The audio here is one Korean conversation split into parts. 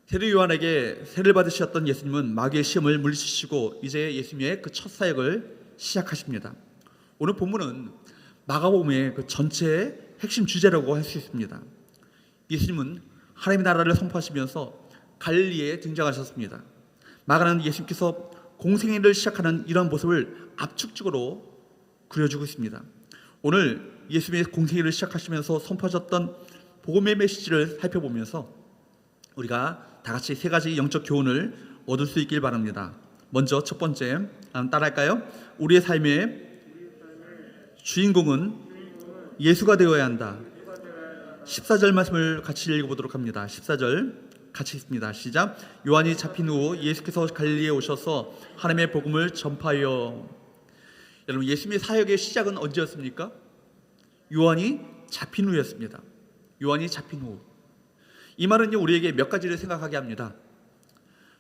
세례 요한에게 세례를 받으셨던 예수님은 마귀의 시험을 물리치시고 이제 예수님의 그 첫 사역을 시작하십니다. 오늘 본문은 마가복음의 그 전체의 핵심 주제라고 할 수 있습니다. 예수님은 하나님의 나라를 선포하시면서 갈릴리에 등장하셨습니다. 마가는 예수님께서 공생애를 시작하는 이런 모습을 압축적으로 그려주고 있습니다. 오늘 예수님의 공생애를 시작하시면서 선포하셨던 복음의 메시지를 살펴보면서 우리가 다 같이 세 가지 영적 교훈을 얻을 수 있길 바랍니다. 먼저 첫 번째, 따라할까요? 우리의 삶의 주인공은 예수가 되어야 한다. 14절 말씀을 같이 읽어보도록 합니다. 14절 같이 읽습니다. 시작. 요한이 잡힌 후 예수께서 갈릴리에 오셔서 하나님의 복음을 전파하여. 여러분, 예수님의 사역의 시작은 언제였습니까? 요한이 잡힌 후였습니다. 요한이 잡힌 후. 이 말은요, 우리에게 몇 가지를 생각하게 합니다.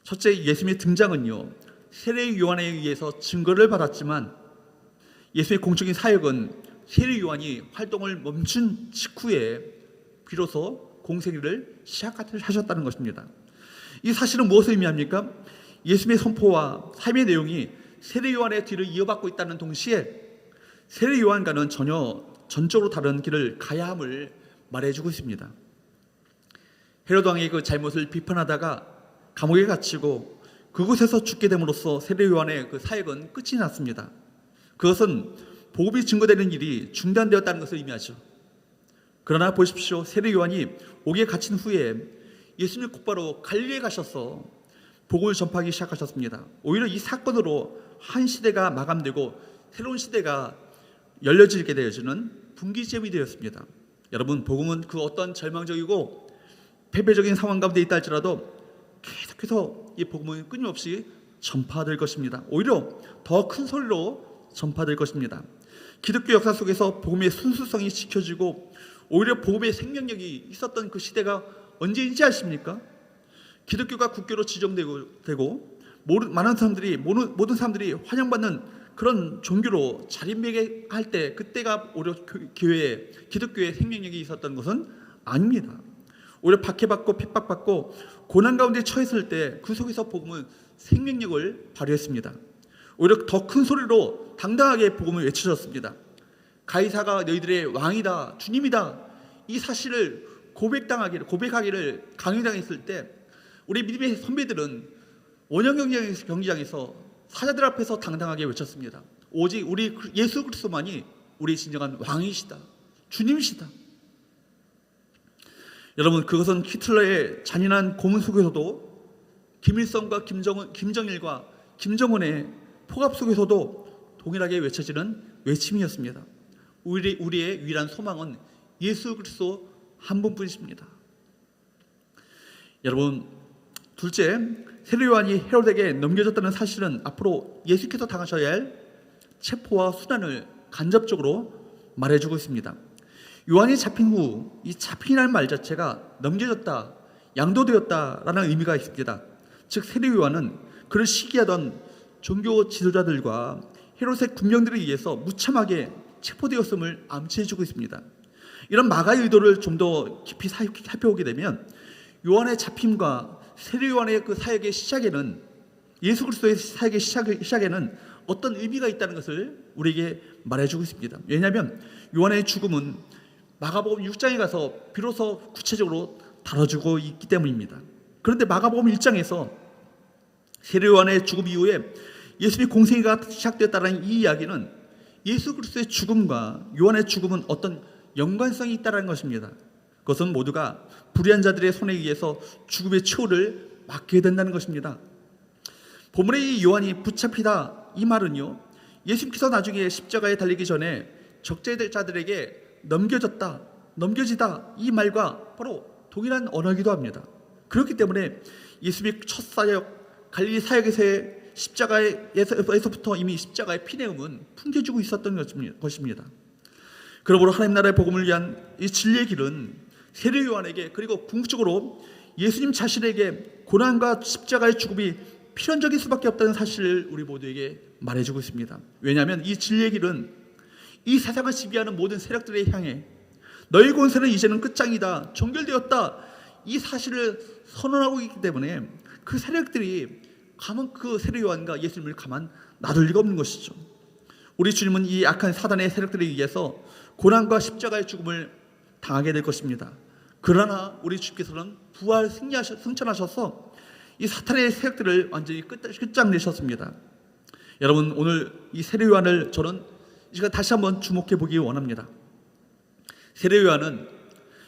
첫째, 예수님의 등장은요, 세례 요한에 의해서 증거를 받았지만 예수의 공적인 사역은 세례 요한이 활동을 멈춘 직후에 비로소 공생애를 시작하셨다는 것입니다. 이 사실은 무엇을 의미합니까? 예수님의 선포와 삶의 내용이 세례 요한의 뒤를 이어받고 있다는 동시에 세례 요한과는 전혀 전적으로 다른 길을 가야 함을 말해주고 있습니다. 헤로드 왕의 그 잘못을 비판하다가 감옥에 갇히고 그곳에서 죽게 됨으로써 세례 요한의 그 사역은 끝이 났습니다. 그것은 복음이 증거되는 일이 중단되었다는 것을 의미하죠. 그러나 보십시오. 세례 요한이 옥에 갇힌 후에 예수님 곧바로 갈릴리에 가셔서 복음을 전파하기 시작하셨습니다. 오히려 이 사건으로 한 시대가 마감되고 새로운 시대가 열려지게 되어지는 분기점이 되었습니다. 여러분, 복음은 그 어떤 절망적이고 패배적인 상황 가운데 있다 할지라도 계속해서 이 복음은 끊임없이 전파될 것입니다. 오히려 더 큰 소리로 전파될 것입니다. 기독교 역사 속에서 복음의 순수성이 지켜지고 오히려 복음의 생명력이 있었던 그 시대가 언제인지 아십니까? 기독교가 국교로 지정되고 모든 사람들이 환영받는 그런 종교로 자리매김할 때, 그때가 오히려 기독교의 생명력이 있었던 것은 아닙니다. 오히려 박해받고 핍박받고 고난 가운데 처했을 때 그 속에서 복음은 생명력을 발휘했습니다. 오히려 더 큰 소리로 당당하게 복음을 외쳐졌습니다. 가이사가 너희들의 왕이다, 주님이다, 이 사실을 고백하기를 강요당했을 때 우리 믿음의 선배들은 원형 경기장에서 사자들 앞에서 당당하게 외쳤습니다. 오직 우리 예수 그리스도만이 우리 진정한 왕이시다, 주님이시다. 여러분, 그것은 히틀러의 잔인한 고문 속에서도 김일성과 김정일과 김정은의 포갑 속에서도 동일하게 외쳐지는 외침이었습니다. 우리의 유일한 소망은 예수 그리스도 한 분뿐이십니다. 여러분, 둘째, 세례 요한이 헤롯에게 넘겨졌다는 사실은 앞으로 예수께서 당하셔야 할 체포와 수단을 간접적으로 말해주고 있습니다. 요한이 잡힌 후 이 잡힌이라는 말 자체가 넘겨졌다, 양도되었다라는 의미가 있습니다. 즉 세례 요한은 그를 시기하던 종교 지도자들과 헤롯의 군병들에 의해서 무참하게 체포되었음을 암시해주고 있습니다. 이런 마가의 의도를 좀 더 깊이 살펴보게 되면 요한의 잡힘과 세례 요한의 그 사역의 시작에는, 예수 그리스도의 사역의 시작에는 어떤 의미가 있다는 것을 우리에게 말해주고 있습니다. 왜냐하면 요한의 죽음은 마가복음 6장에 가서 비로소 구체적으로 다뤄주고 있기 때문입니다. 그런데 마가복음 1장에서 세례 요한의 죽음 이후에 예수님의 공생애가 시작되었다는 이 이야기는 예수 그리스도의 죽음과 요한의 죽음은 어떤 연관성이 있다는 것입니다. 그것은 모두가 불의한 자들의 손에 의해서 죽음의 초를 맞게 된다는 것입니다. 본문의 이 요한이 붙잡히다, 이 말은요, 예수님께서 나중에 십자가에 달리기 전에 적재자들에게 넘겨지다, 이 말과 바로 동일한 언어이기도 합니다. 그렇기 때문에 예수님의 첫 사역, 갈릴리 사역에서의 십자가에서부터 이미 십자가의 피내음은 풍겨지고 있었던 것입니다. 그러므로 하나님 나라의 복음을 위한 이 진리의 길은 세례 요한에게, 그리고 궁극적으로 예수님 자신에게 고난과 십자가의 죽음이 필연적일 수밖에 없다는 사실을 우리 모두에게 말해주고 있습니다. 왜냐하면 이 진리의 길은 이 세상을 지배하는 모든 세력들에 향해 너희 권세는 이제는 끝장이다, 종결되었다, 이 사실을 선언하고 있기 때문에 그 세력들이 가만 그 세례 요한과 예수님을 가만 놔둘 리가 없는 것이죠. 우리 주님은 이 악한 사단의 세력들에 의해서 고난과 십자가의 죽음을 당하게 될 것입니다. 그러나 우리 주께서는 부활 승천하셔서 이 사탄의 세력들을 완전히 끝장내셨습니다. 여러분, 오늘 이 세례 요한을 저는 이 시간 다시 한번 주목해 보기 원합니다. 세례 요한은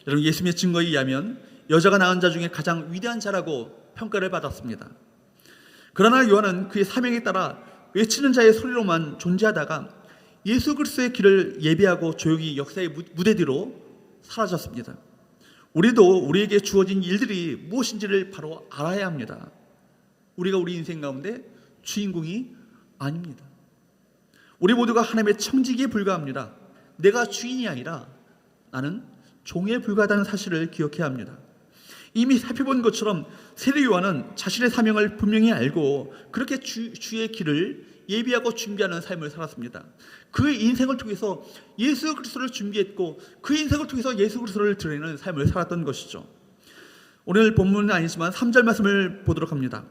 여러분 예수님의 증거에 의하면 여자가 낳은 자 중에 가장 위대한 자라고 평가를 받았습니다. 그러나 요한은 그의 사명에 따라 외치는 자의 소리로만 존재하다가 예수 그리스도의 길을 예비하고 조용히 역사의 무대 뒤로 사라졌습니다. 우리도 우리에게 주어진 일들이 무엇인지를 바로 알아야 합니다. 우리가 우리 인생 가운데 주인공이 아닙니다. 우리 모두가 하나님의 청지기에 불과합니다. 내가 주인이 아니라 나는 종에 불과하다는 사실을 기억해야 합니다. 이미 살펴본 것처럼 세례 요한은 자신의 사명을 분명히 알고 그렇게 주의 길을 예비하고 준비하는 삶을 살았습니다. 그의 인생을 통해서 예수 그리스도를 준비했고 그 인생을 통해서 예수 그리스도를 드러내는 삶을 살았던 것이죠. 오늘 본문은 아니지만 3절 말씀을 보도록 합니다.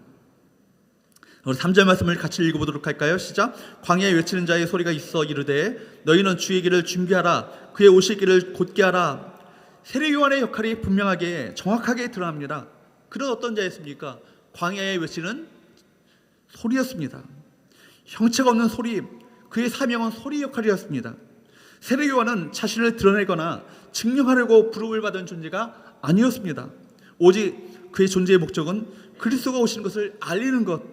우리 3절 말씀을 같이 읽어보도록 할까요? 시작. 광야에 외치는 자의 소리가 있어 이르되 너희는 주의 길을 준비하라. 그의 오실 길을 곧게 하라. 세례 요한의 역할이 분명하게 정확하게 드러납니다. 그런 어떤 자였습니까? 광야에 외치는 소리였습니다. 형체가 없는 소리, 그의 사명은 소리 역할이었습니다. 세례 요한은 자신을 드러내거나 증명하려고 부름을 받은 존재가 아니었습니다. 오직 그의 존재의 목적은 그리스도가 오신 것을 알리는 것,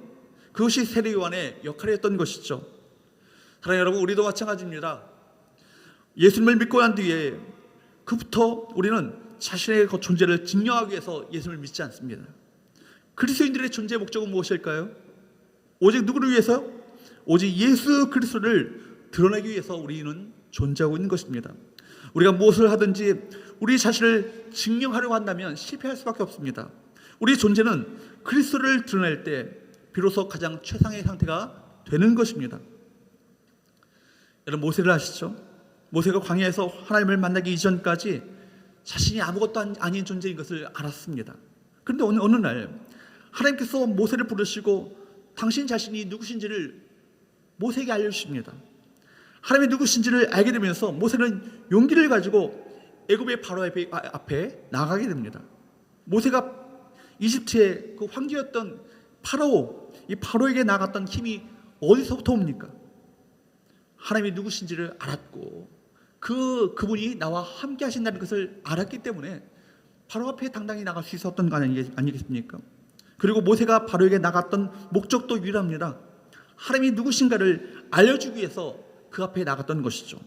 그것이 세례 요한의 역할이었던 것이죠. 사랑하는 여러분, 우리도 마찬가지입니다. 예수님을 믿고 난 뒤에 그부터 우리는 자신의 존재를 증명하기 위해서 예수님을 믿지 않습니다. 그리스도인들의 존재 목적은 무엇일까요? 오직 누구를 위해서? 오직 예수 그리스도를 드러내기 위해서 우리는 존재하고 있는 것입니다. 우리가 무엇을 하든지 우리 자신을 증명하려고 한다면 실패할 수밖에 없습니다. 우리 존재는 그리스도를 드러낼 때 비로소 가장 최상의 상태가 되는 것입니다. 여러분, 모세를 아시죠? 모세가 광야에서 하나님을 만나기 이전까지 자신이 아무것도 아닌 존재인 것을 알았습니다. 그런데 어느 날 하나님께서 모세를 부르시고 당신 자신이 누구신지를 모세에게 알려주십니다. 하나님이 누구신지를 알게 되면서 모세는 용기를 가지고 애굽의 바로 앞에 나가게 됩니다. 모세가 이집트의 그 황제였던 이 파로에게 나갔던 힘이 어디서부터 옵니까? 하나님이 누구신지를 알았고 그분이 나와 함께 하신다는 것을 알았기 때문에 바로 앞에 당당히 나갈 수 있었던 거 아니겠습니까? 그리고 모세가 바로에게 나갔던 목적도 유일합니다. 하나님이 누구신가를 알려주기 위해서 그 앞에 나갔던 것이죠.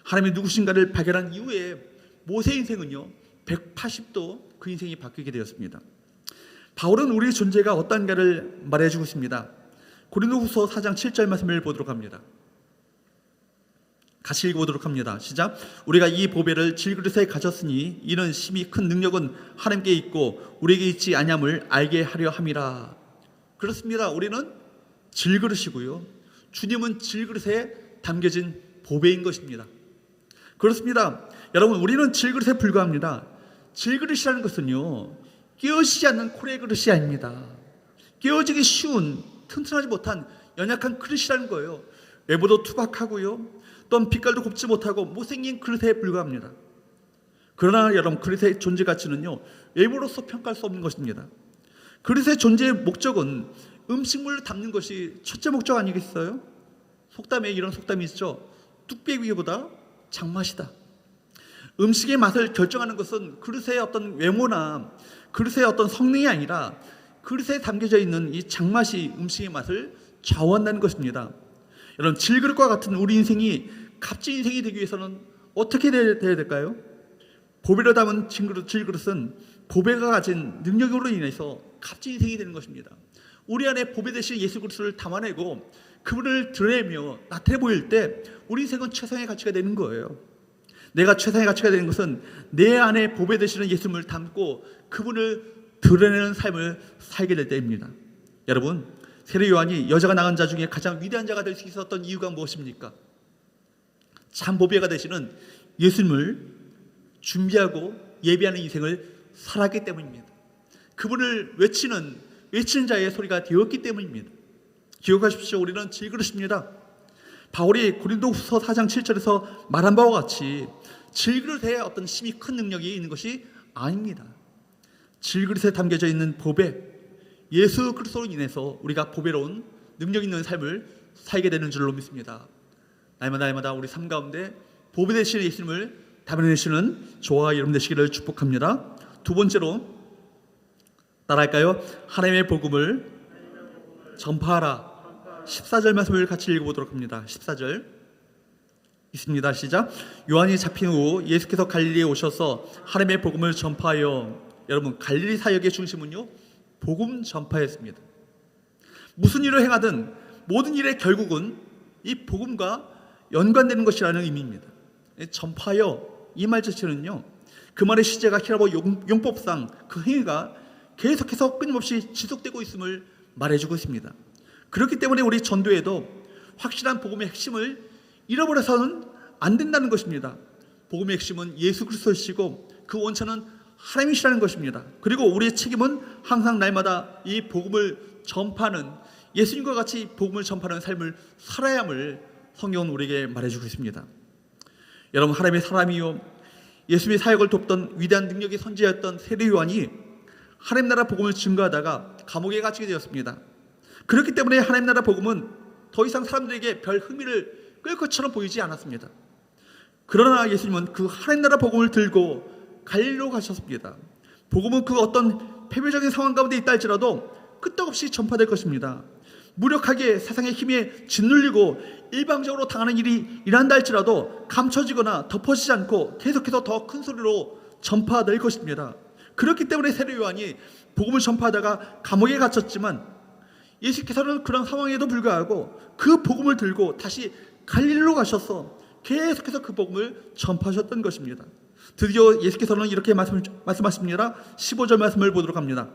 하나님이 누구신가를 발견한 이후에 모세 인생은요 180도 그 인생이 바뀌게 되었습니다. 바울은 우리의 존재가 어떠한가를 말해주고 있습니다. 고린도후서 4장 7절 말씀을 보도록 합니다. 같이 읽어보도록 합니다. 시작. 우리가 이 보배를 질그릇에 가졌으니 이는 심히 큰 능력은 하나님께 있고 우리에게 있지 아니함을 알게 하려 함이라. 그렇습니다. 우리는 질그릇이고요, 주님은 질그릇에 담겨진 보배인 것입니다. 그렇습니다. 여러분, 우리는 질그릇에 불과합니다. 질그릇이라는 것은요 깨어지지 않는 코레 그릇이 아닙니다. 깨어지기 쉬운 튼튼하지 못한 연약한 그릇이라는 거예요. 외부도 투박하고요, 또한 빛깔도 곱지 못하고 못생긴 그릇에 불과합니다. 그러나 여러분, 그릇의 존재 가치는요 외부로서 평가할 수 없는 것입니다. 그릇의 존재의 목적은 음식물을 담는 것이 첫째 목적 아니겠어요? 속담에 이런 속담이 있죠. 뚝배기보다 장맛이다. 음식의 맛을 결정하는 것은 그릇의 어떤 외모나 그릇의 어떤 성능이 아니라 그릇에 담겨져 있는 이 장맛이 음식의 맛을 좌우한다는 것입니다. 여러분, 질그릇과 같은 우리 인생이 값진 인생이 되기 위해서는 어떻게 돼야 될까요? 보배로 담은 질그릇은 보배가 가진 능력으로 인해서 값진 인생이 되는 것입니다. 우리 안에 보배 대신 예수 그리스도를 담아내고 그분을 드러내며 나타내 보일 때 우리 인생은 최상의 가치가 되는 거예요. 내가 최상의 가치가 되는 것은 내 안에 보배 되시는 예수님을 담고 그분을 드러내는 삶을 살게 될 때입니다. 여러분, 세례 요한이 여자가 낳은 자 중에 가장 위대한 자가 될 수 있었던 이유가 무엇입니까? 참 보배가 되시는 예수님을 준비하고 예비하는 인생을 살았기 때문입니다. 그분을 외치는 자의 소리가 되었기 때문입니다. 기억하십시오. 우리는 질그릇입니다. 바울이 고린도후서 4장 7절에서 말한 바와 같이 질그릇에 어떤 힘이 큰 능력이 있는 것이 아닙니다. 질그릇에 담겨져 있는 보배, 예수 그리스도로 인해서 우리가 보배로운 능력 있는 삶을 살게 되는 줄로 믿습니다. 날마다 우리 삶 가운데 보배 되시는 예수님을 담아내시는 저와 여러분 되시기를 축복합니다. 두 번째로 따라할까요? 하나님의 복음을 전파하라. 14절 말씀을 같이 읽어보도록 합니다. 14절 있습니다. 시작. 요한이 잡힌 후 예수께서 갈릴리에 오셔서 하나님의 복음을 전파하여, 여러분 갈릴리 사역의 중심은요 복음 전파였습니다. 무슨 일을 행하든 모든 일의 결국은 이 복음과 연관되는 것이라는 의미입니다. 전파하여, 이 말 자체는요 그 말의 시제가 히라보 용법상 그 행위가 계속해서 끊임없이 지속되고 있음을 말해주고 있습니다. 그렇기 때문에 우리 전도에도 확실한 복음의 핵심을 잃어버려서는 안 된다는 것입니다. 복음의 핵심은 예수 그리스도이시고 그 원천은 하나님이시라는 것입니다. 그리고 우리의 책임은 항상 날마다 이 복음을 전파하는, 예수님과 같이 복음을 전파하는 삶을 살아야 함을 성경은 우리에게 말해주고 있습니다. 여러분, 하나님의 사람이요 예수님의 사역을 돕던 위대한 능력의 선지자였던 세례 요한이 하나님 나라 복음을 증거하다가 감옥에 갇히게 되었습니다. 그렇기 때문에 하나님 나라 복음은 더 이상 사람들에게 별 흥미를 끌 것처럼 보이지 않았습니다. 그러나 예수님은 그 하나님 나라 복음을 들고 갈릴리로 가셨습니다. 복음은 그 어떤 패배적인 상황 가운데 있다 할지라도 끄떡없이 전파될 것입니다. 무력하게 세상의 힘에 짓눌리고 일방적으로 당하는 일이 일한다 할지라도 감춰지거나 덮어지지 않고 계속해서 더 큰 소리로 전파될 것입니다. 그렇기 때문에 세례 요한이 복음을 전파하다가 감옥에 갇혔지만 예수께서는 그런 상황에도 불구하고 그 복음을 들고 다시 갈릴리로 가셔서 계속해서 그 복음을 전파하셨던 것입니다. 드디어 예수께서는 이렇게 말씀하십니다. 15절 말씀을 보도록 합니다.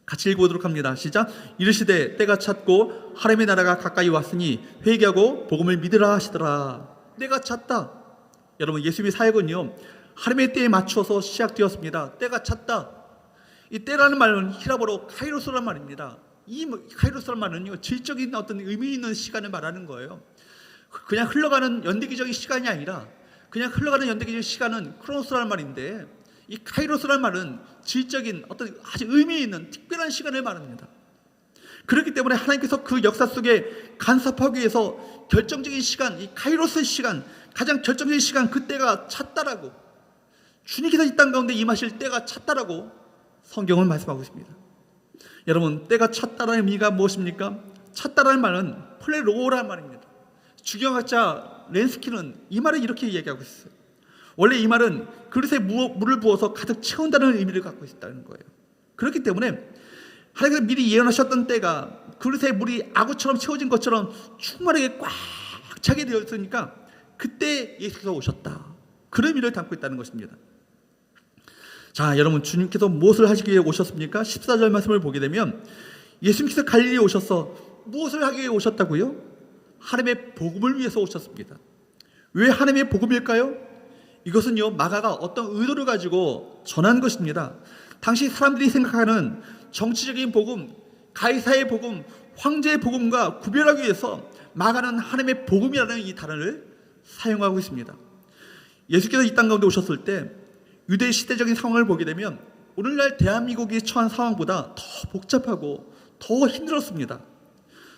같이 읽어보도록 합니다. 시작. 이르시되 때가 찼고 하나님의 나라가 가까이 왔으니 회개하고 복음을 믿으라 하시더라. 때가 찼다. 여러분, 예수님의 사역은요 하나님의 때에 맞춰서 시작되었습니다. 때가 찼다. 이 때라는 말은 히라보로 카이로스라는 말입니다. 이 카이로스라는 말은요 질적인 어떤 의미 있는 시간을 말하는 거예요. 그냥 흘러가는 연대기적인 시간이 아니라 그냥 흘러가는 연대기적인 시간은 크로노스라는 말인데, 이 카이로스라는 말은 질적인 어떤 아주 의미 있는 특별한 시간을 말합니다. 그렇기 때문에 하나님께서 그 역사 속에 간섭하기 위해서 결정적인 시간, 이 카이로스의 시간, 가장 결정적인 시간, 그때가 찼다라고, 주님께서 이 땅 가운데 임하실 때가 찼다라고 성경은 말씀하고 있습니다. 여러분, 때가 찼다라는 의미가 무엇입니까? 찼다라는 말은 플레로라는 말입니다. 주경학자 렌스키는 이 말을 이렇게 얘기하고 있어요. 원래 이 말은 그릇에 물을 부어서 가득 채운다는 의미를 갖고 있다는 거예요. 그렇기 때문에 하나님께서 미리 예언하셨던 때가 그릇에 물이 아구처럼 채워진 것처럼 충만하게 꽉 차게 되었으니까 그때 예수께서 오셨다, 그런 의미를 담고 있다는 것입니다. 자, 여러분, 주님께서 무엇을 하시기 위해 오셨습니까? 14절 말씀을 보게 되면 예수님께서 갈릴리에 오셔서 무엇을 하기 위해 오셨다고요? 하나님의 복음을 위해서 오셨습니다. 왜 하나님의 복음일까요? 이것은요 마가가 어떤 의도를 가지고 전한 것입니다. 당시 사람들이 생각하는 정치적인 복음, 가이사의 복음, 황제의 복음과 구별하기 위해서 마가는 하나님의 복음이라는 이 단어를 사용하고 있습니다. 예수께서 이 땅 가운데 오셨을 때 유대 시대적인 상황을 보게 되면 오늘날 대한민국이 처한 상황보다 더 복잡하고 더 힘들었습니다.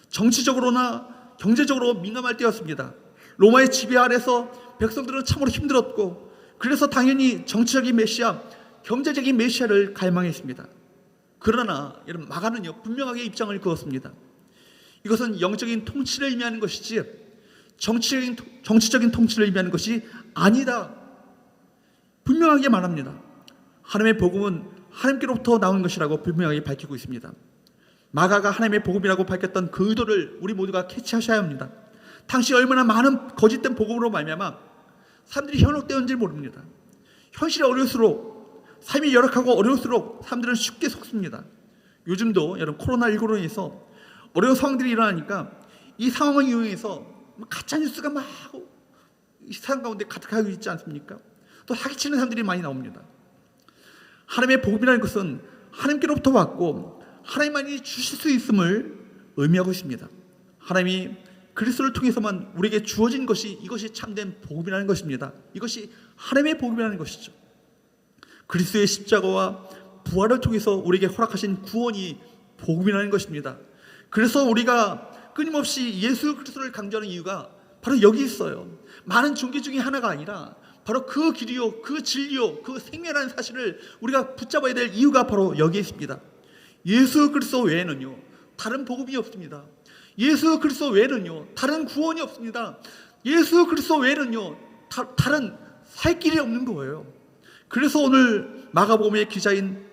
정치적으로나 경제적으로 민감할 때였습니다. 로마의 지배 아래서 백성들은 참으로 힘들었고, 그래서 당연히 정치적인 메시아, 경제적인 메시아를 갈망했습니다. 그러나 여러분, 마가는요 분명하게 입장을 그었습니다. 이것은 영적인 통치를 의미하는 것이지 정치적인 통치를 의미하는 것이 아니다, 분명하게 말합니다. 하나님의 복음은 하나님께로부터 나온 것이라고 분명하게 밝히고 있습니다. 마가가 하나님의 복음이라고 밝혔던 그 의도를 우리 모두가 캐치하셔야 합니다. 당시 얼마나 많은 거짓된 복음으로 말미암아 사람들이 현혹되었는지 모릅니다. 현실이 어려울수록, 삶이 열악하고 어려울수록 사람들은 쉽게 속습니다. 요즘도 여러분 코로나19로 인해서 어려운 상황들이 일어나니까 이 상황을 이용해서 가짜뉴스가 막 이 세상 가운데 가득하고 있지 않습니까? 또 사기치는 사람들이 많이 나옵니다. 하나님의 복음이라는 것은 하나님께로부터 왔고 하나님만이 주실 수 있음을 의미하고 있습니다. 하나님이 그리스도를 통해서만 우리에게 주어진 것이, 이것이 참된 복음이라는 것입니다. 이것이 하나님의 복음이라는 것이죠. 그리스도의 십자가와 부활을 통해서 우리에게 허락하신 구원이 복음이라는 것입니다. 그래서 우리가 끊임없이 예수 그리스도를 강조하는 이유가 바로 여기 있어요. 많은 종교 중에 하나가 아니라 바로 그 길이요, 그 진리요, 그 생명이라는 사실을 우리가 붙잡아야 될 이유가 바로 여기에 있습니다. 예수 그리스도 외에는요 다른 복음이 없습니다. 예수 그리스도 외에는요 다른 구원이 없습니다. 예수 그리스도 외에는요 다른 살 길이 없는 거예요. 그래서 오늘 마가복음의 기자인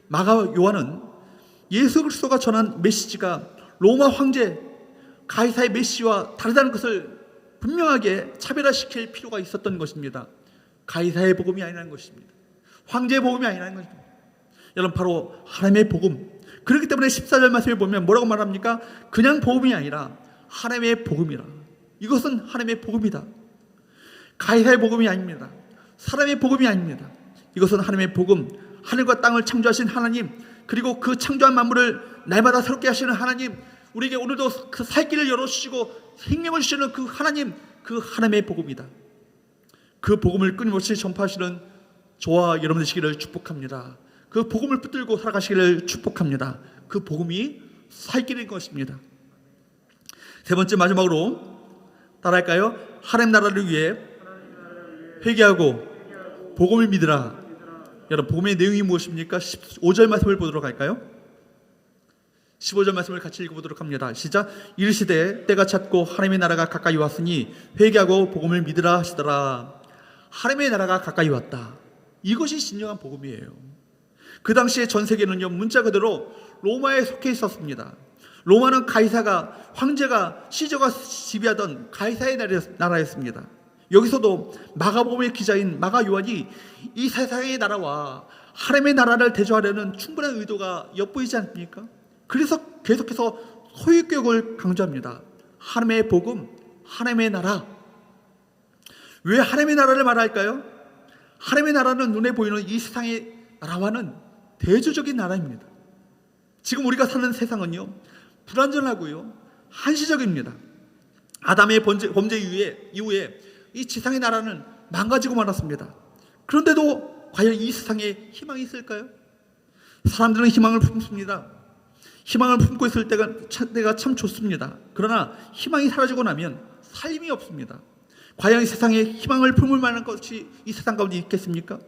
마가 요한은 예수 그리스도가 전한 메시지가 로마 황제 가이사의 메시지와 다르다는 것을 분명하게 차별화시킬 필요가 있었던 것입니다. 가이사의 복음이 아니라는 것입니다. 황제의 복음이 아니라는 것입니다. 여러분, 바로 하나님의 복음. 그렇기 때문에 14절 말씀에 보면 뭐라고 말합니까? 그냥 복음이 아니라 하나님의 복음이라. 이것은 하나님의 복음이다. 가이사의 복음이 아닙니다. 사람의 복음이 아닙니다. 이것은 하나님의 복음, 하늘과 땅을 창조하신 하나님, 그리고 그 창조한 만물을 날마다 새롭게 하시는 하나님, 우리에게 오늘도 그 살 길을 열어주시고 생명을 주시는 그 하나님, 그 하나님의 복음이다. 그 복음을 끊임없이 전파하시는 저와 여러분 되시기를 축복합니다. 그 복음을 붙들고 살아가시기를 축복합니다. 그 복음이 살 길인 것입니다. 세 번째, 마지막으로 따라할까요? 하나님 나라를 위해 회개하고 복음을 믿으라. 여러분, 복음의 내용이 무엇입니까? 15절 말씀을 보도록 할까요? 15절 말씀을 같이 읽어보도록 합니다. 시작. 이르시되 때가 찼고 하나님의 나라가 가까이 왔으니 회개하고 복음을 믿으라 하시더라. 하나님의 나라가 가까이 왔다. 이것이 진정한 복음이에요. 그 당시에 전 세계는요 문자 그대로 로마에 속해 있었습니다. 로마는 가이사가, 황제가, 시저가 지배하던 가이사의 나라였습니다. 여기서도 마가복음의 기자인 마가 요한이 이 세상의 나라와 하나님의 나라를 대조하려는 충분한 의도가 엿보이지 않습니까? 그래서 계속해서 소유교육을 강조합니다. 하나님의 복음, 하나님의 나라. 왜 하나님의 나라를 말할까요? 하나님의 나라는 눈에 보이는 이 세상의 나라와는 대조적인 나라입니다. 지금 우리가 사는 세상은요 불완전하고요 한시적입니다. 아담의 범죄 이후에 이 지상의 나라는 망가지고 말았습니다. 그런데도 과연 이 세상에 희망이 있을까요? 사람들은 희망을 품습니다. 희망을 품고 있을 때가 참 좋습니다. 그러나 희망이 사라지고 나면 삶이 없습니다. 과연 이 세상에 희망을 품을 만한 것이 이 세상 가운데 있겠습니까?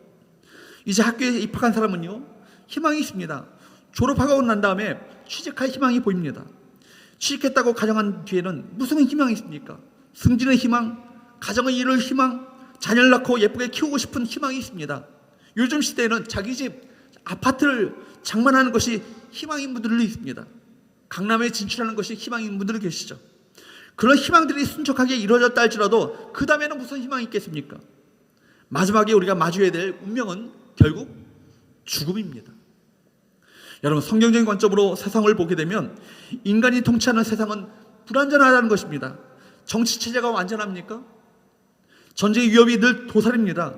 이제 학교에 입학한 사람은요 희망이 있습니다. 졸업하고 난 다음에 취직할 희망이 보입니다. 취직했다고 가정한 뒤에는 무슨 희망이 있습니까? 승진의 희망, 가정을 이룰 희망, 자녀를 낳고 예쁘게 키우고 싶은 희망이 있습니다. 요즘 시대에는 자기 집 아파트를 장만하는 것이 희망인 분들이 있습니다. 강남에 진출하는 것이 희망인 분들이 계시죠. 그런 희망들이 순적하게 이루어졌다 할지라도 그 다음에는 무슨 희망이 있겠습니까? 마지막에 우리가 마주해야 될 운명은 결국 죽음입니다. 여러분, 성경적인 관점으로 세상을 보게 되면 인간이 통치하는 세상은 불완전하다는 것입니다. 정치체제가 완전합니까? 전쟁의 위협이 늘 도살입니다.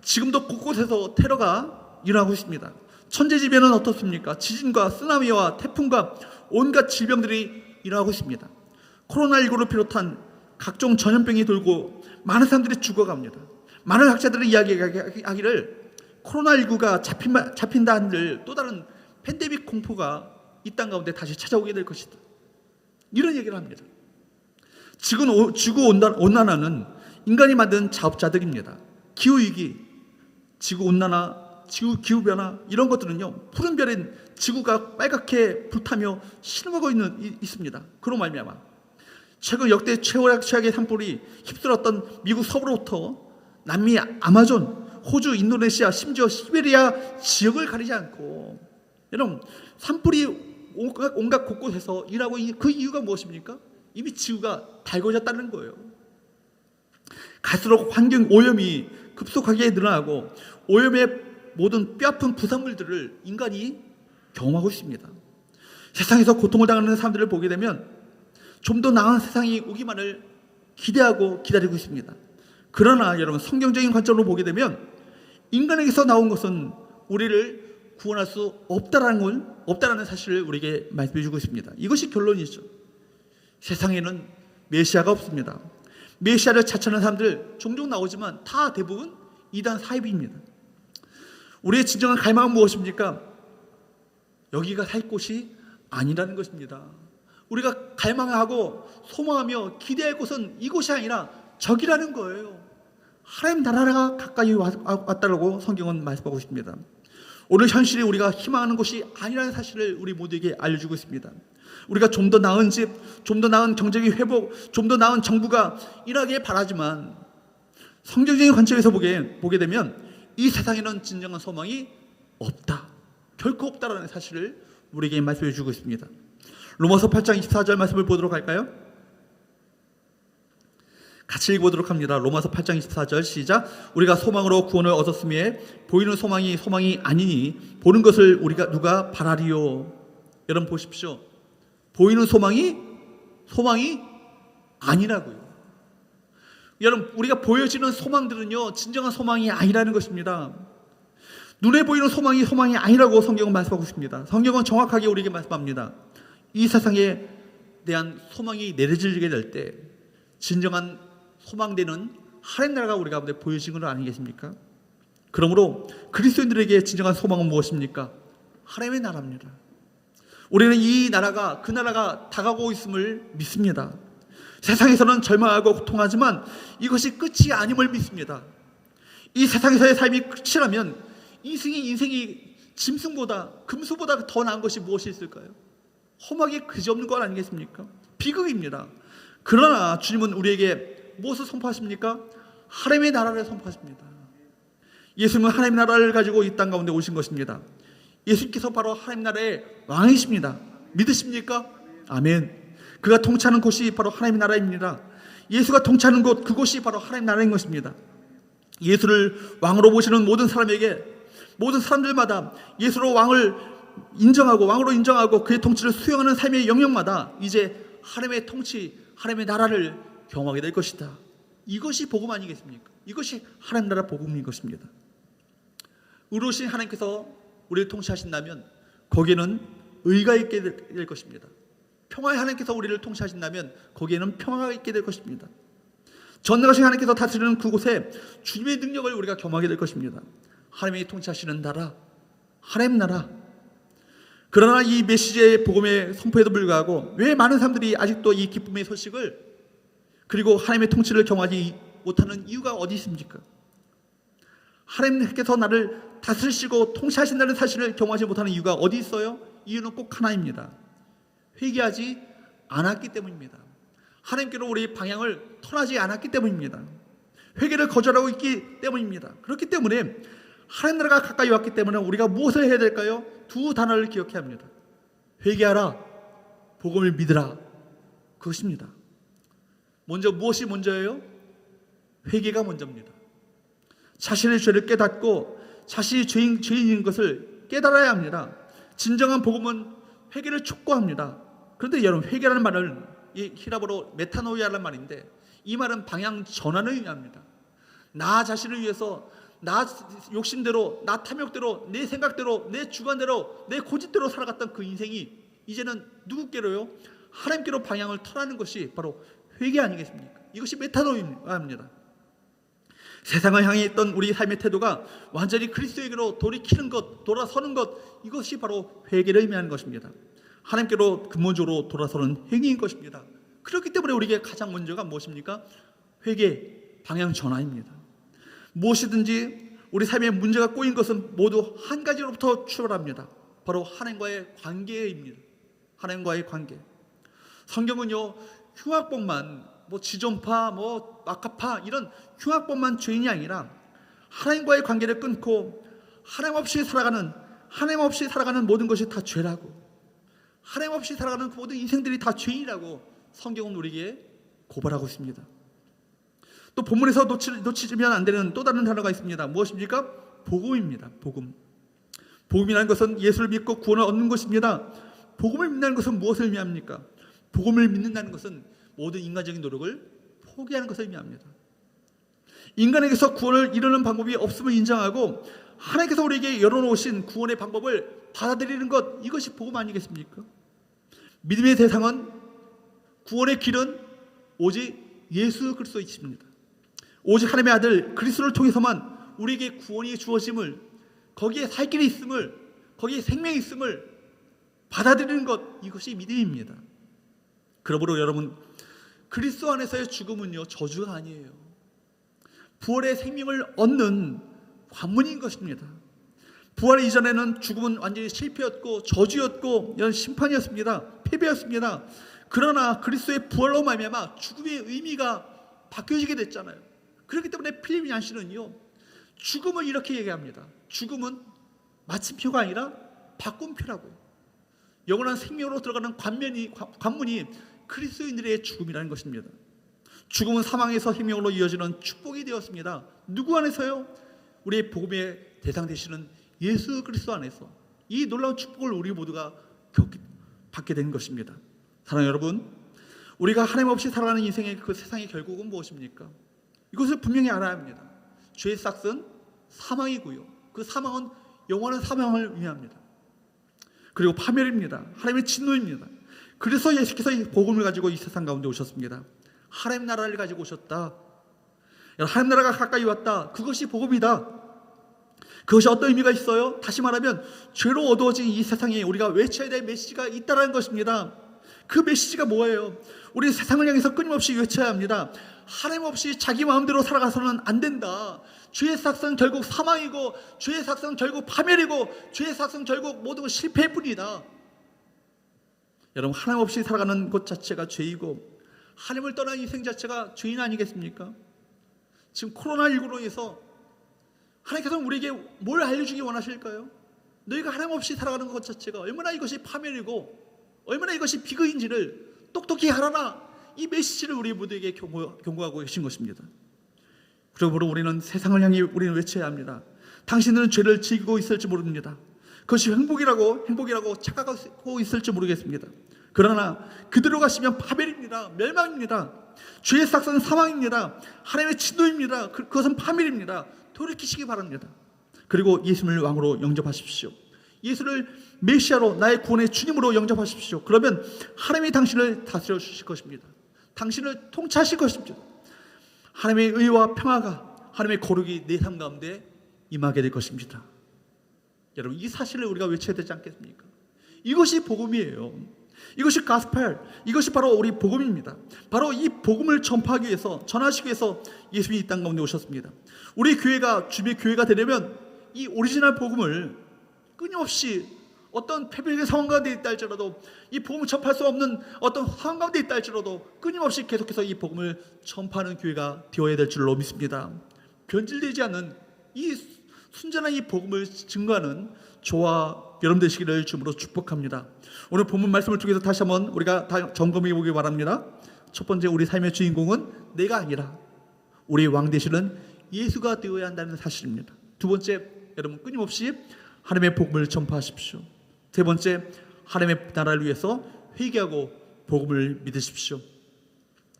지금도 곳곳에서 테러가 일어나고 있습니다. 천재지변은 어떻습니까? 지진과 쓰나미와 태풍과 온갖 질병들이 일어나고 있습니다. 코로나19를 비롯한 각종 전염병이 돌고 많은 사람들이 죽어갑니다. 많은 학자들이 이야기하기를 코로나19가 잡힌다 한들 또 다른 팬데믹 공포가 이 땅 가운데 다시 찾아오게 될 것이다. 이런 얘기를 합니다. 지구온난화는 인간이 만든 자업자득입니다. 기후위기, 지구온난화, 기후변화 이런 것들은요 푸른 별인 지구가 빨갛게 불타며 신음하고 있습니다. 그로 말미암아 최근 역대 최악의 산불이 휩쓸었던 미국 서부로부터 남미 아마존, 호주, 인도네시아, 심지어 시베리아 지역을 가리지 않고 여러분 산불이 온갖 곳곳에서 일하고 그 이유가 무엇입니까? 이미 지구가 달궈졌다는 거예요. 갈수록 환경 오염이 급속하게 늘어나고 오염의 모든 뼈아픈 부산물들을 인간이 경험하고 있습니다. 세상에서 고통을 당하는 사람들을 보게 되면 좀 더 나은 세상이 오기만을 기대하고 기다리고 있습니다. 그러나 여러분 성경적인 관점으로 보게 되면 인간에게서 나온 것은 우리를 구원할 수 없다라는 사실을 우리에게 말씀해 주고 있습니다. 이것이 결론이죠. 세상에는 메시아가 없습니다. 메시아를 자처하는 사람들 종종 나오지만 다 대부분 이단 사입입니다. 우리의 진정한 갈망은 무엇입니까? 여기가 살 곳이 아니라는 것입니다. 우리가 갈망하고 소망하며 기대할 곳은 이곳이 아니라 저기라는 거예요. 하나님 나라가 가까이 왔다고 성경은 말씀하고 있습니다. 오늘 현실이 우리가 희망하는 곳이 아니라는 사실을 우리 모두에게 알려주고 있습니다. 우리가 좀 더 나은 집, 좀 더 나은 경제의 회복, 좀 더 나은 정부가 일하길 바라지만 성경적인 관점에서 보게 되면 이 세상에는 진정한 소망이 없다. 결코 없다라는 사실을 우리에게 말씀해 주고 있습니다. 로마서 8장 24절 말씀을 보도록 할까요? 같이 읽어보도록 합니다. 로마서 8장 24절 시작. 우리가 소망으로 구원을 얻었음에 보이는 소망이 아니니 보는 것을 우리가 누가 바라리요. 여러분 보십시오. 보이는 소망이 아니라고요. 여러분 우리가 보여지는 소망들은요 진정한 소망이 아니라는 것입니다. 눈에 보이는 소망이 아니라고 성경은 말씀하고 있습니다. 성경은 정확하게 우리에게 말씀합니다. 이 세상에 대한 소망이 내려지게 될 때 진정한 소망되는 하나님 나라가 우리 가운데 보여지는 것 아니겠습니까? 그러므로 그리스도인들에게 진정한 소망은 무엇입니까? 하나님의 나라입니다. 우리는 이 나라가 그 나라가 다가오고 있음을 믿습니다. 세상에서는 절망하고 고통하지만 이것이 끝이 아님을 믿습니다. 이 세상에서의 삶이 끝이라면 인생이 짐승보다 금수보다 더 나은 것이 무엇이 있을까요? 험하게 그지없는 것 아니겠습니까? 비극입니다. 그러나 주님은 우리에게 무엇을 선포하십니까? 하나님의 나라를 선포하십니다. 예수님은 하나님의 나라를 가지고 이 땅 가운데 오신 것입니다. 예수님께서 바로 하나님 나라의 왕이십니다. 믿으십니까? 아멘. 그가 통치하는 곳이 바로 하나님의 나라입니다. 예수가 통치하는 곳 그곳이 바로 하나님의 나라인 것입니다. 예수를 왕으로 모시는 모든 사람들마다 예수로 왕으로 인정하고 그의 통치를 수용하는 삶의 영역마다 이제 하나님의 통치, 하나님의 나라를 경험하게 될 것이다. 이것이 복음 아니겠습니까? 이것이 하나님 나라 복음인 것입니다. 의로우신 하나님께서 우리를 통치하신다면 거기에는 의가 있게 될 것입니다. 평화의 하나님께서 우리를 통치하신다면 거기에는 평화가 있게 될 것입니다. 전능하신 하나님께서 다스리는 그곳에 주님의 능력을 우리가 경험하게 될 것입니다. 하나님이 통치하시는 나라, 하나님 나라. 그러나 이 메시지의 복음의 선포에도 불구하고 왜 많은 사람들이 아직도 이 기쁨의 소식을 그리고 하나님의 통치를 경험하지 못하는 이유가 어디 있습니까? 하나님께서 나를 다스리시고 통치하신다는 사실을 경험하지 못하는 이유가 어디 있어요? 이유는 꼭 하나입니다. 회개하지 않았기 때문입니다. 하나님께로 우리 방향을 터나지 않았기 때문입니다. 회개를 거절하고 있기 때문입니다. 그렇기 때문에 하나님 나라가 가까이 왔기 때문에 우리가 무엇을 해야 될까요? 두 단어를 기억해야 합니다. 회개하라, 복음을 믿으라. 그것입니다. 무엇이 먼저예요? 회개가 먼저입니다. 자신의 죄를 깨닫고 자신이 죄인인 것을 깨달아야 합니다. 진정한 복음은 회개를 촉구합니다. 그런데 여러분 회개라는 말은 이 히라보로 메타노이아라는 말인데 이 말은 방향 전환을 의미합니다. 나 자신을 위해서 나 욕심대로 나 탐욕대로 내 생각대로 내 주관대로 내 고집대로 살아갔던 그 인생이 이제는 누구께로요? 하나님께로 방향을 터라는 것이 바로 회개 아니겠습니까? 이것이 메타노이아입니다. 세상을 향해 있던 우리 삶의 태도가 완전히 그리스도에게로 돌이키는 것, 돌아서는 것, 이것이 바로 회개를 의미하는 것입니다. 하나님께로 근본적으로 돌아서는 행위인 것입니다. 그렇기 때문에 우리에게 가장 먼저가 무엇입니까? 회개, 방향 전환입니다. 무엇이든지 우리 삶에 문제가 꼬인 것은 모두 한 가지로부터 출발합니다. 바로 하나님과의 관계입니다. 하나님과의 관계. 성경은요, 흉악범만, 지존파, 마카파 이런 흉악범만 죄인이 아니라 하나님과의 관계를 끊고 하나님 없이 살아가는 모든 것이 다 죄라고, 하나님 없이 살아가는 그 모든 인생들이 다 죄인이라고 성경은 우리에게 고발하고 있습니다. 또 본문에서 놓치면 안 되는 또 다른 단어가 있습니다. 무엇입니까? 복음입니다. 복음. 복음이라는 것은 예수를 믿고 구원을 얻는 것입니다. 복음을 믿는다는 것은 무엇을 의미합니까? 복음을 믿는다는 것은 모든 인간적인 노력을 포기하는 것을 의미합니다. 인간에게서 구원을 이루는 방법이 없음을 인정하고 하나님께서 우리에게 열어놓으신 구원의 방법을 받아들이는 것, 이것이 복음 아니겠습니까? 믿음의 대상은, 구원의 길은 오직 예수 그리스도이십니다. 오직 하나님의 아들 그리스도를 통해서만 우리에게 구원이 주어짐을, 거기에 살 길이 있음을, 거기에 생명이 있음을 받아들이는 것, 이것이 믿음입니다. 그러므로 여러분, 그리스도 안에서의 죽음은요, 저주가 아니에요. 부활의 생명을 얻는 관문인 것입니다. 부활 이전에는 죽음은 완전히 실패였고 저주였고 이런 심판이었습니다. 패배였습니다. 그러나 그리스도의 부활로 말미암아 죽음의 의미가 바뀌어지게 됐잖아요. 그렇기 때문에 필립 얀시는요, 죽음을 이렇게 얘기합니다. 죽음은 마침표가 아니라 바꿈표라고요. 영원한 생명으로 들어가는 관문이 그리스도인들의 죽음이라는 것입니다. 죽음은 사망에서 생명으로 이어지는 축복이 되었습니다. 누구 안에서요? 우리의 복음의 대상 되시는 예수 그리스도 안에서 이 놀라운 축복을 우리 모두가 받게 된 것입니다. 사랑하는 여러분, 우리가 하나님 없이 살아가는 인생의 그 세상의 결국은 무엇입니까? 이것을 분명히 알아야 합니다. 죄의 싹은 사망이고요, 그 사망은 영원한 사망을 의미합니다. 그리고 파멸입니다. 하나님의 진노입니다. 그래서 예수께서 이 복음을 가지고 이 세상 가운데 오셨습니다. 하나님 나라를 가지고 오셨다. 하나님 나라가 가까이 왔다. 그것이 복음이다. 그것이 어떤 의미가 있어요? 다시 말하면 죄로 어두워진 이 세상에 우리가 외쳐야 될 메시지가 있다는 것입니다. 그 메시지가 뭐예요? 우리 세상을 향해서 끊임없이 외쳐야 합니다. 하나님 없이 자기 마음대로 살아가서는 안 된다. 죄의 삭은 결국 사망이고, 죄의 삭은 결국 파멸이고, 죄의 삭은 결국 모든 실패일 뿐이다. 여러분, 하나님 없이 살아가는 것 자체가 죄이고, 하나님을 떠난 인생 자체가 죄인 아니겠습니까? 지금 코로나19로 인해서 하나님께서 우리에게 뭘 알려주기 원하실까요? 너희가 하나님 없이 살아가는 것 자체가 얼마나 이것이 파멸이고 얼마나 이것이 비극인지를 똑똑히 알아라. 이 메시지를 우리 모두에게 경고하고 계신 것입니다. 그러므로 우리는 세상을 향해 우리는 외쳐야 합니다. 당신들은 죄를 즐기고 있을지 모릅니다. 그것이 행복이라고 착각하고 있을지 모르겠습니다. 그러나 그대로 가시면 파멸입니다. 멸망입니다. 죄의 삭은 사망입니다. 하나님의 진노입니다. 그것은 파멸입니다. 돌이키시기 바랍니다. 그리고 예수님을 왕으로 영접하십시오. 예수를 메시아로, 나의 구원의 주님으로 영접하십시오. 그러면 하나님이 당신을 다스려 주실 것입니다. 당신을 통치하실 것입니다. 하나님의 의와 평화가, 하나님의 거룩이 내 삶 가운데 임하게 될 것입니다. 여러분, 이 사실을 우리가 외쳐야 되지 않겠습니까? 이것이 복음이에요. 이것이 가스펠, 이것이 바로 우리 복음입니다. 바로 이 복음을 전파하기 위해서, 전하시기 위해서 예수님이 이 땅 가운데 오셨습니다. 우리 교회가 주님의 교회가 되려면 이 오리지널 복음을 끊임없이 어떤 패배의 상황 가운데 있다 할지라도, 이 복음을 전파할 수 없는 어떤 상황 가운데 있다 할지라도 끊임없이 계속해서 이 복음을 전파하는 교회가 되어야 될 줄로 믿습니다. 변질되지 않는 이 순전한 이 복음을 증거하는 저와 여러분 되시기를 주님으로 축복합니다. 오늘 본문 말씀을 통해서 다시 한번 우리가 다 점검해 보기 바랍니다. 첫 번째, 우리 삶의 주인공은 내가 아니라 우리 왕 되시는 예수가 되어야 한다는 사실입니다. 두 번째, 여러분 끊임없이 하나님의 복음을 전파하십시오. 세 번째, 하나님의 나라를 위해서 회개하고 복음을 믿으십시오.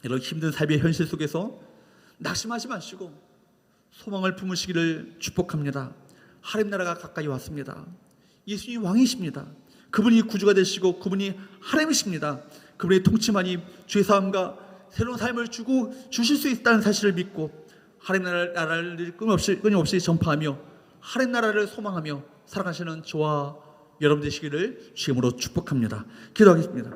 이런 힘든 삶의 현실 속에서 낙심하지 마시고 소망을 품으시기를 축복합니다. 하나님 나라가 가까이 왔습니다. 예수님이 왕이십니다. 그분이 구주가 되시고 그분이 하나님이십니다. 그분의 통치만이 죄사함과 새로운 삶을 주실 수 있다는 사실을 믿고 하나님 나라를 끊임없이 전파하며 하나님 나라를 소망하며 살아가시는 저와 여러분 되시기를 주님으로 축복합니다. 기도하겠습니다.